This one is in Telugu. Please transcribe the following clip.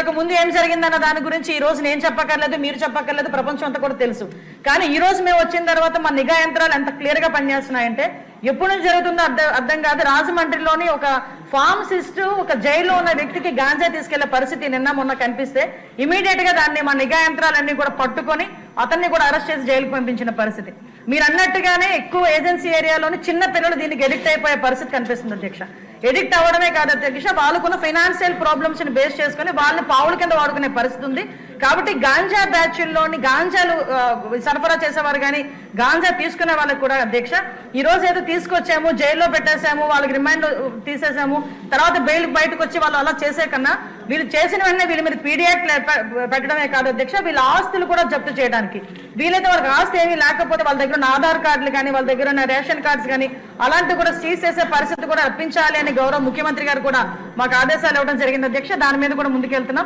ఇంతకు ముందు ఏం జరిగిందన్న దాని గురించి ఈ రోజు నేను చెప్పక్కర్లేదు, మీరు చెప్పక్కర్లేదు, ప్రపంచం అంతా కూడా తెలుసు. కానీ ఈ రోజు మేము వచ్చిన తర్వాత మా నిఘా యంత్రాలు ఎంత క్లియర్ గా పనిచేస్తున్నాయంటే ఎప్పుడు నుంచి జరుగుతుందో అర్థం కాదు. రాజమండ్రిలోని ఒక ఫార్మసిస్ట్ ఒక జైల్లో ఉన్న వ్యక్తికి గాంజా తీసుకెళ్లే పరిస్థితి నిన్న మొన్న కనిపిస్తే ఇమీడియట్ గా దాన్ని మా నిఘా యంత్రాలన్నీ కూడా పట్టుకొని అతన్ని కూడా అరెస్ట్ చేసి జైలుకు పంపించిన పరిస్థితి. మీరు అన్నట్టుగానే ఎక్కువ ఏజెన్సీ ఏరియాలోని చిన్న పిల్లలు దీనికి ఎడిక్ట్ అయిపోయే పరిస్థితి కనిపిస్తుంది అధ్యక్ష. ఎడిక్ట్ అవ్వడమే కాదు అధ్యక్ష, వాళ్ళకున్న ఫైనాన్షియల్ ప్రాబ్లమ్స్ ని బేస్ చేసుకుని వాళ్ళని పావుల కింద వాడుకునే పరిస్థితి ఉంది. కాబట్టి గాంజా బ్యాచ్ల్లోని గాంజాలు సరఫరా చేసేవారు కానీ గాంజా తీసుకునే వాళ్ళకి కూడా అధ్యక్ష ఈ రోజు ఏదో తీసుకొచ్చాము, జైల్లో పెట్టేసాము, వాళ్ళకి రిమైండ్ తీసేసాము, తర్వాత బెయిల్ బయటకు వచ్చి వాళ్ళు అలా చేసే కన్నా వీళ్ళు చేసిన వెంటనే వీళ్ళ మీద పీడియాక్ట్ పెట్టడమే కాదు అధ్యక్ష, వీళ్ళ ఆస్తులు కూడా జప్తు చేయడానికి వీలైతే వాళ్ళకి ఆస్తి ఏమీ లేకపోతే వాళ్ళ దగ్గర ఉన్న ఆధార్ కార్డులు కానీ వాళ్ళ దగ్గర ఉన్న రేషన్ కార్డ్స్ కానీ అలాంటివి కూడా సీజ్ చేసే పరిస్థితి కూడా రప్పించాలి అని గౌరవ ముఖ్యమంత్రి గారు కూడా మాకు ఆదేశాలు ఇవ్వడం జరిగింది అధ్యక్ష. దాని మీద కూడా ముందుకెళ్తున్నాం.